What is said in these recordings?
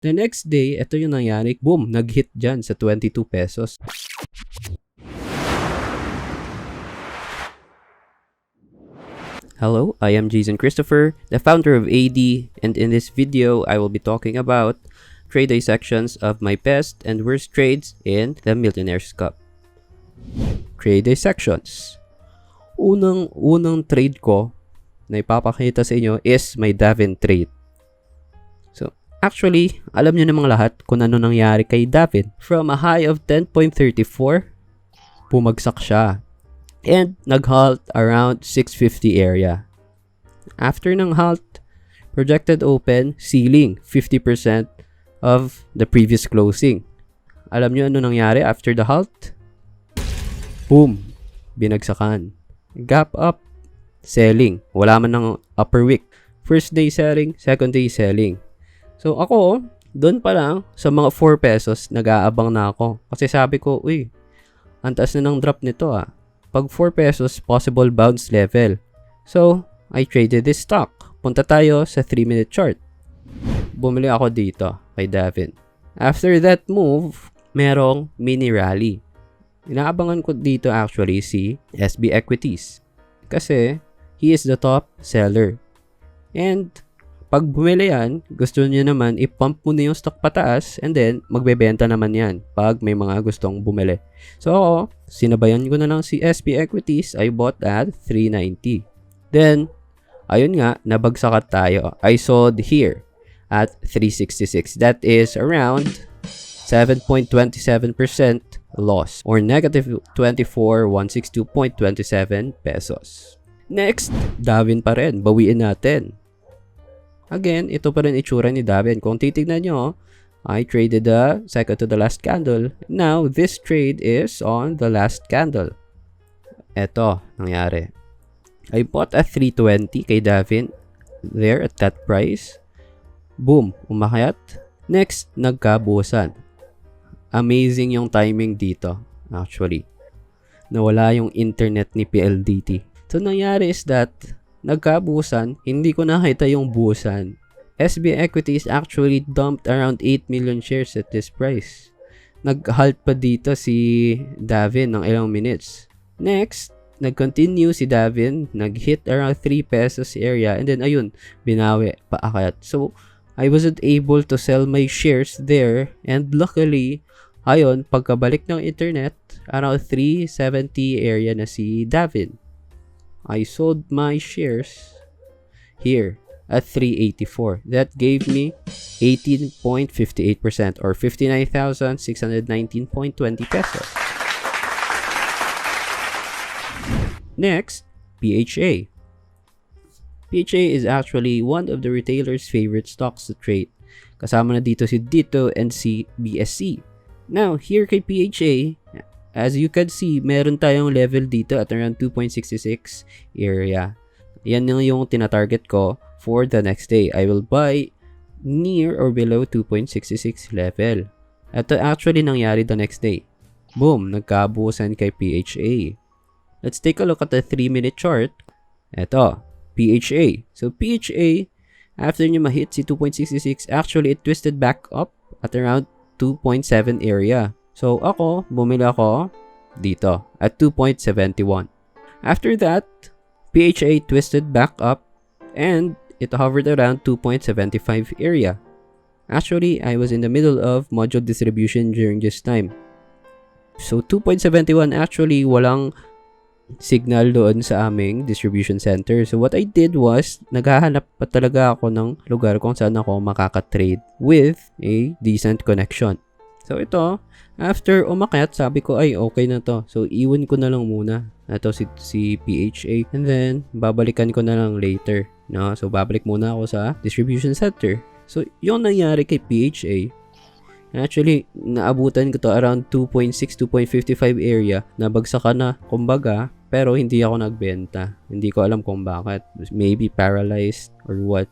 The next day, ito yung nangyari. Boom! Nag-hit dyan sa 22 pesos. Hello, I am Geyzson Kristoffer, the founder of AD, and in this video, I will be talking about trade dissections of my best and worst trades in the Millionaire's Cup. Trade dissections. Unang trade ko na ipapakita sa inyo is my Davin trade. So, actually, alam nyo namang lahat kung ano nangyari kay Davin. From a high of 10.34, bumagsak siya. And nag-halt around 650 area. After ng halt, projected open, ceiling 50% of the previous closing. Alam nyo ano nangyari after the halt? Boom! Binagsakan. Gap up, selling. Wala man ng upper wick. First day selling, second day selling. So ako, doon pa lang sa mga 4 pesos, nag-aabang na ako. Kasi sabi ko, uy, ang taas na ng drop nito ah. Pag 4 pesos, possible bounce level. So, I traded this stock. Punta tayo sa 3-minute chart. Bumili ako dito kay Davin. After that move, merong mini rally. Inaabangan ko dito actually si SB Equities. Kasi, he is the top seller. And, pag bumili yan, gusto niyo naman i-pump muna yung stock pataas and then magbebenta naman yan pag may mga gustong bumili. So ako, sinabayan ko na lang si SB Equities. I bought at 390. Then, ayun nga, nabagsakat tayo. I sold here at 366. That is around 7.27% loss or negative 24,162.27 pesos. Next, Davin pa rin. Bawiin natin. Again, ito pa rin itsura ni Davin. Kung titignan nyo, I traded the second to the last candle. Now, this trade is on the last candle. Ito, nangyari. I bought at 320 kay Davin. There at that price. Boom, umakyat. Next, nagkabusan. Amazing yung timing dito, actually. Nawala yung internet ni PLDT. So, nangyari is that nagkabusan, hindi ko nakita yung busan. SB Equities actually dumped around 8 million shares at this price. Nag-halt pa dito si Davin ng ilang minutes. Next, nag-continue si Davin, nag-hit around 3 pesos area and then ayun, binawi, paakyat. So, I wasn't able to sell my shares there and luckily, ayun, pagkabalik ng internet, around 370 area na si Davin. I sold my shares here at 384. That gave me 18.58% or 59,619.20 pesos. Next, PHA. PHA is actually one of the retailer's favorite stocks to trade. Kasama na dito si Dito and si BSC. Now, here kay PHA, as you can see, meron tayong level dito at around 2.66 area. Yan yung tinatarget ko for the next day. I will buy near or below 2.66 level. Ito actually nangyari the next day. Boom! Nagkabusan kay PHA. Let's take a look at the 3-minute chart. Ito, PHA. So PHA, after nyo ma-hit si 2.66, actually it twisted back up at around 2.7 area. So, ako, bumili ako dito at 2.71. After that, PHA twisted back up and it hovered around 2.75 area. Actually, I was in the middle of module distribution during this time. So, 2.71 actually walang signal doon sa aming distribution center. So, what I did was, naghahanap pa talaga ako ng lugar kung saan ako makaka-trade with a decent connection. So, ito, after umakyat, sabi ko, ay, okay na to. So, iwan ko na lang muna. Ito si PHA. And then, babalikan ko na lang later. No? So, babalik muna ako sa distribution center. So, yung nangyari kay PHA, actually, naabutan ko to around 2.6, 2.55 area. Nabagsakan na, kumbaga, pero hindi ako nagbenta. Hindi ko alam kung bakit. Maybe paralyzed or what.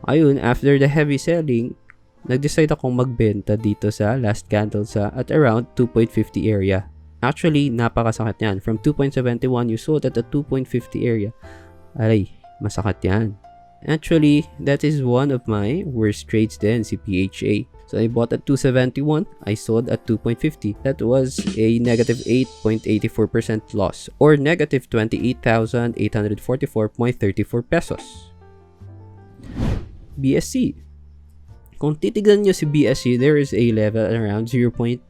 Ayun, after the heavy selling, nag-decide akong magbenta dito sa last candle at around 2.50 area. Actually, napakasakit yan. From 2.71, you sold at the 2.50 area. Aray, masakit yan. Actually, that is one of my worst trades then, si PHA. So I bought at 271, I sold at 2.50. That was a negative 8.84% loss, or negative 28,844.34 pesos. BSC. Kung titignan nyo si BSC, there is a level around 0.90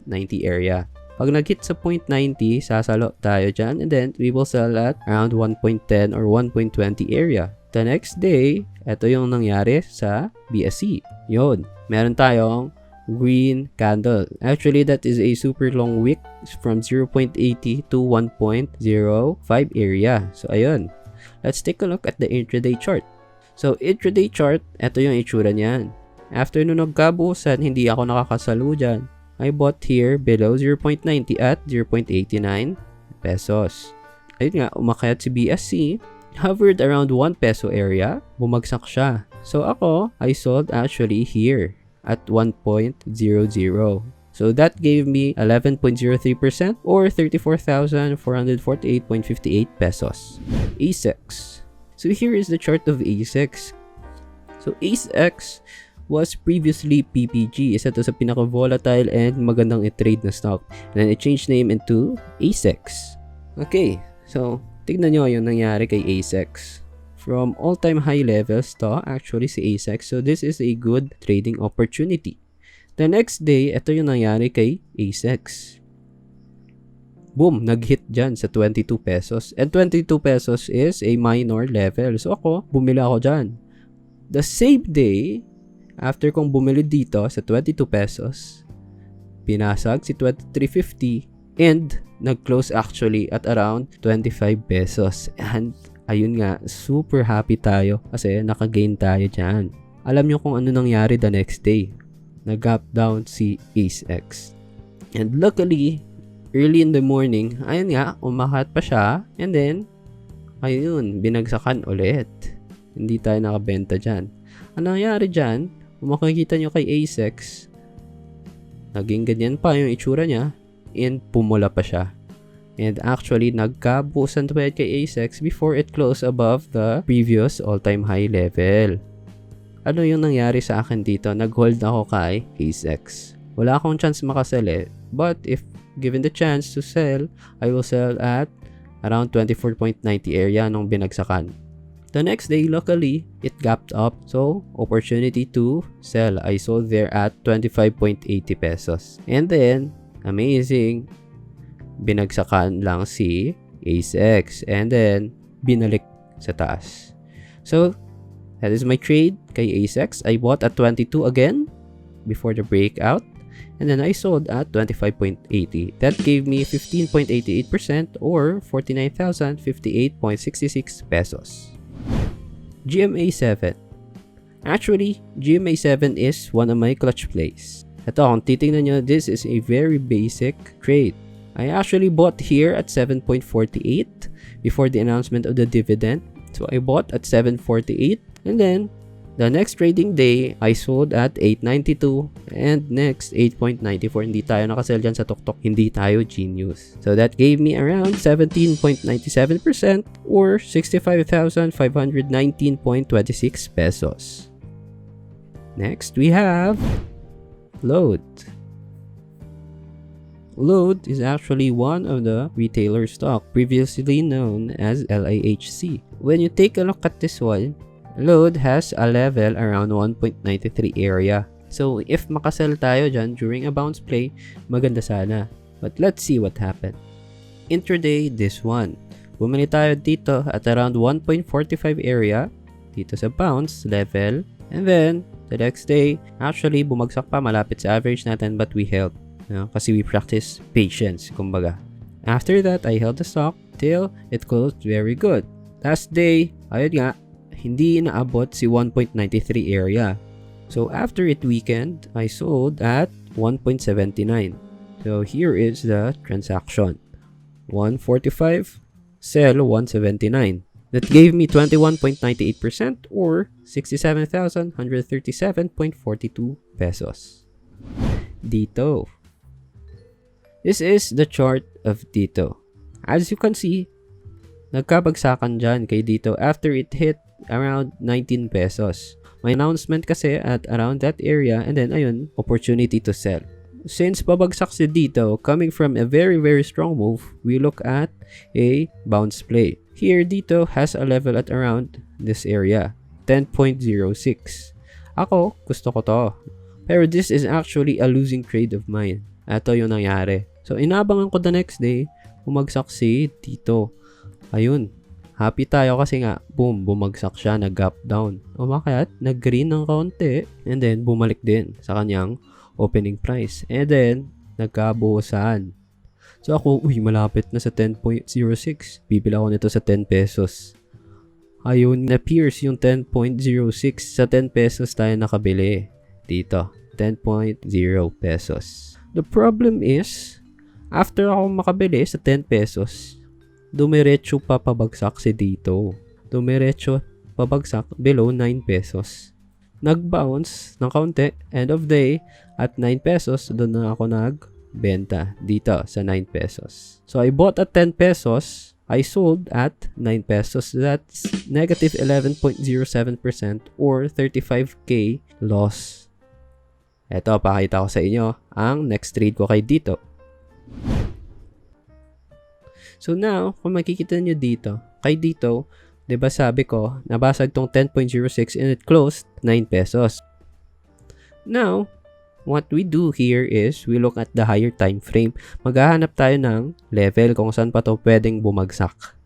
area. Pag nag-hit sa 0.90, sasalo tayo dyan, and then we will sell at around 1.10 or 1.20 area. The next day, ito yung nangyari sa BSC. Yun, meron tayong green candle. Actually, that is a super long wick from 0.80 to 1.05 area. So, ayun. Let's take a look at the intraday chart. So, intraday chart, ito yung itsura niyan. After nung nagkabusan, hindi ako nakakasalo dyan. I bought here below 0.90 at 0.89 pesos. Ayun nga, umakyat si BSC, hovered around 1 peso area, bumagsak siya. So ako, I sold actually here at 1.00. So that gave me 11.03% or 34,448.58 pesos. ASEX. So here is the chart of ASEX. So ASEX was previously PPG. Isa to sa pinaka-volatile and magandang i-trade na stock. And then it changed name into ASEX. Okay, so tignan nyo yung nangyari kay ASEX. From all-time high levels to actually si ASEX. So this is a good trading opportunity. The next day, ito yung nangyari kay ASEX. Boom! Nag-hit dyan sa 22 pesos. And 22 pesos is a minor level. So ako, bumili ako dyan. The same day, after kong bumili dito sa 22 pesos, pinasag si 23.50 and nag-close actually at around 25 pesos. And ayun nga, super happy tayo kasi naka-gain tayo dyan. Alam nyo kung ano nangyari the next day. Nag-gap down si ASEX. And luckily, early in the morning, ayun nga, umakat pa siya. And then, ayun, binagsakan ulit. Hindi tayo nakabenta dyan. Ano nangyari dyan? Kung makikita nyo kay ASEX, naging ganyan pa yung itsura niya and pumula pa siya. And actually, nagkabusan pa kay ASEX before it closed above the previous all-time high level. Ano yung nangyari sa akin dito? Nag-hold ako kay ASEX. Wala akong chance makasell but if given the chance to sell, I will sell at around 24.90 area nung binagsakan. The next day, luckily, it gapped up. So, opportunity to sell. I sold there at 25.80 pesos. And then, amazing, binagsakan lang si ASEX. And then, binalik sa taas. So, that is my trade kay ASEX. I bought at 22 again before the breakout. And then I sold at 25.80. That gave me 15.88% or 49,058.66 pesos. GMA7. Actually, GMA7 is one of my clutch plays. Ito, kung titingnan nyo, this is a very basic trade. I actually bought here at 7.48 before the announcement of the dividend. So I bought at 7.48 and then the next trading day, I sold at 8.92 and next 8.94. Hindi tayo nakasell dyan sa tuktok. Hindi tayo genius. So that gave me around 17.97% or 65,519.26 pesos. Next, we have Load. Load is actually one of the retailer stock previously known as LIHC. When you take a look at this one, Load has a level around 1.93 area. So, if makasell tayo dyan during a bounce play, maganda sana. But let's see what happened. Intraday, this one. Bumili tayo dito at around 1.45 area, dito sa bounce level. And then, the next day, actually, bumagsak pa malapit sa average natin but we held. Kasi we practice patience, kumbaga. After that, I held the stock till it closed very good. Last day, ayun nga, hindi naabot si 1.93 area. So after it weakened, I sold at 1.79. So here is the transaction. 145, sell 179. That gave me 21.98% or 67,137.42 pesos. Dito. This is the chart of Dito. As you can see, nagkabagsakan dyan kay Dito after it hit around 19 pesos. May announcement kasi at around that area and then ayun, opportunity to sell. Since babagsak si dito, coming from a very strong move, we look at a bounce play. Here, dito has a level at around this area, 10.06. Ako, gusto ko to. Pero this is actually a losing trade of mine. Ito yung nangyari. So, inabangan ko the next day, bumagsak si dito. Ayun. Happy tayo kasi nga, boom, bumagsak siya, nag-gap down. Umakyat, nag-green ng kaunti, and then bumalik din sa kanyang opening price. And then, nagkabuusan. So ako, malapit na sa 10.06. Bibila ko nito sa 10 pesos. Ayun, na-pierce yung 10.06. Sa 10 pesos tayo nakabili. Dito, 10.0 pesos. The problem is, after ako makabili sa 10 pesos, dumiretso pa pabagsak si dito. Dumiretso pabagsak below 9 pesos. Nag-bounce ng kaunti, end of day, at 9 pesos, doon na ako nagbenta dito sa 9 pesos. So, I bought at 10 pesos, I sold at 9 pesos. That's negative 11.07% or 35k loss. Eto, pakita ko sa inyo ang next trade ko kay dito. So now, kung makikita nyo dito, kay dito, diba sabi ko, nabasag tong 10.06 and it closed 9 pesos. Now, what we do here is, we look at the higher time frame. Maghahanap tayo ng level kung saan pa to pwedeng bumagsak.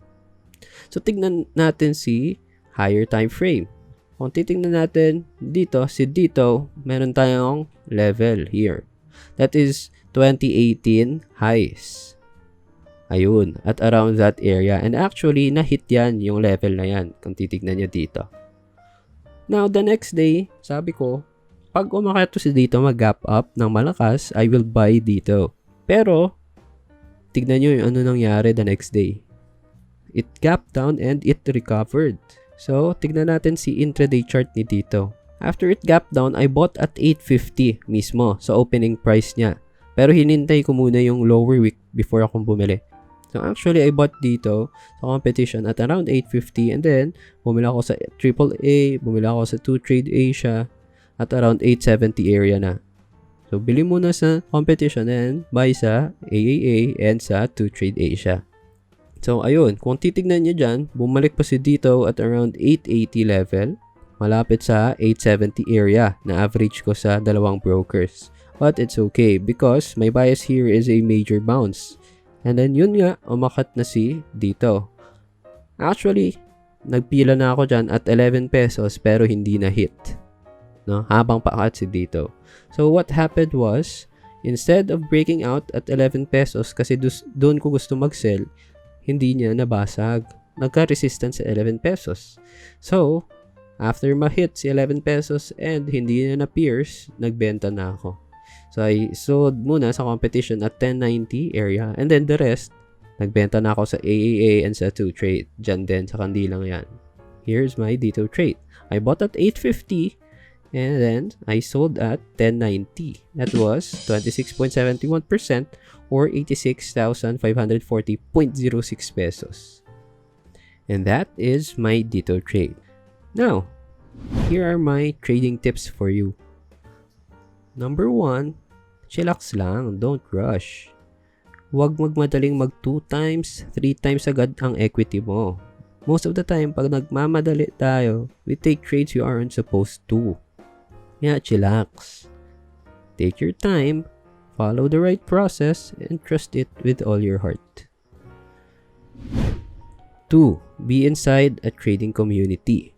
So, tignan natin si higher time frame. Kung titignan natin dito, si dito, meron tayong level here. That is 2018 highs. Ayun, at around that area. And actually, na-hit yan yung level na yan kung titignan nyo dito. Now, the next day, sabi ko, pag umakyat to si dito, mag-gap up ng malakas, I will buy dito. Pero, tignan nyo yung ano nangyari the next day. It gapped down and it recovered. So, tignan natin si intraday chart ni dito. After it gapped down, I bought at 850 mismo sa opening price niya. Pero hinintay ko muna yung lower wick before akong bumili. So actually, I bought dito sa competition at around 850 and then bumili ako sa AAA, bumili ako sa 2 Trade Asia at around 870 area na. So bili muna sa competition and buy sa AAA and sa 2 Trade Asia. So ayun, kung titignan nyo dyan, bumalik pa si dito at around 880 level, malapit sa 870 area na average ko sa dalawang brokers. But it's okay because my bias here is a major bounce. And then yun nga, umakat na si dito. Actually, nagpila na ako dyan at 11 pesos pero hindi na hit. No? Habang paakat si dito. So what happened was, instead of breaking out at 11 pesos kasi doon ko gusto mag-sell, hindi niya nabasag. Nagka-resistance sa 11 pesos. So, after ma-hit si 11 pesos and hindi niya na-pierce, nagbenta na ako. So, I sold muna sa competition at 1090 area. And then the rest, nagbenta na ako sa AAA and sa 2 trade. Diyan din sa kandilang yan. Here's my dito trade. I bought at 850 and then I sold at 1090. That was 26.71% or 86,540.06 pesos. And that is my dito trade. Now, here are my trading tips for you. Number 1, chillax lang, don't rush. Huwag magmadaling mag 2 times, 3 times agad ang equity mo. Most of the time, pag nagmamadali tayo, we take trades we aren't supposed to. Yeah, chillax. Take your time, follow the right process, and trust it with all your heart. 2, be inside a trading community.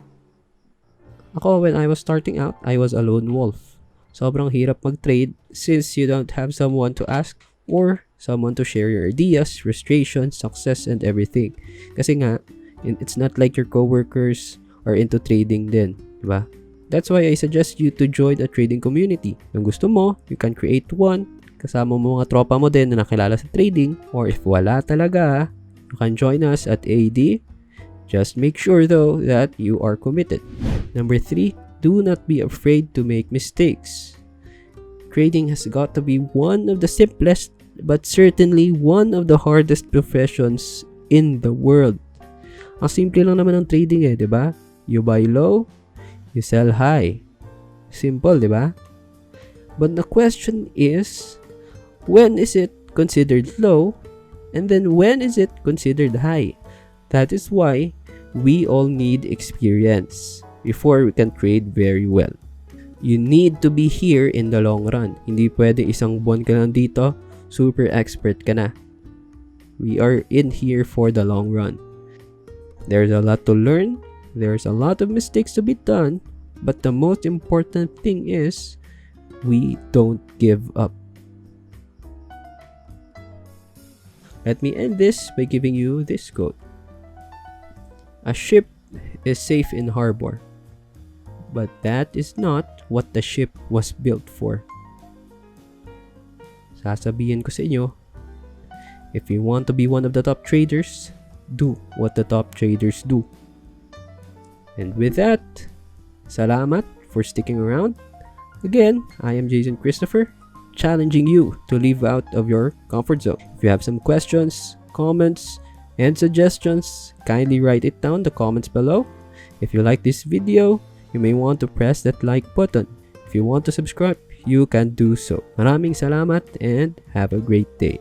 Ako, when I was starting out, I was a lone wolf. Sobrang hirap mag-trade since you don't have someone to ask or someone to share your ideas, frustrations, success, and everything. Kasi nga, it's not like your coworkers are into trading din, diba? That's why I suggest you to join a trading community. Kung gusto mo, you can create one. Kasama mo mga tropa mo din na nakilala sa trading. Or if wala talaga, you can join us at AD. Just make sure though that you are committed. Number 3, do not be afraid to make mistakes. Trading has got to be one of the simplest but certainly one of the hardest professions in the world. Ang simple lang naman ng trading di ba? You buy low, you sell high. Simple, di ba? But the question is, when is it considered low? And then when is it considered high? That is why we all need experience before we can trade very well. You need to be here in the long run. Hindi pwede isang buwan ka lang dito, super expert ka na. We are in here for the long run. There's a lot to learn. There's a lot of mistakes to be done. But the most important thing is, we don't give up. Let me end this by giving you this quote. A ship is safe in harbor, but that is not what the ship was built for. Sasabihin ko sa inyo, if you want to be one of the top traders, do what the top traders do. And with that, salamat for sticking around. Again, I am Geyzson Kristoffer, challenging you to live out of your comfort zone. If you have some questions, comments, and suggestions, kindly write it down in the comments below. If you like this video, you may want to press that like button. If you want to subscribe, you can do so. Maraming salamat and have a great day.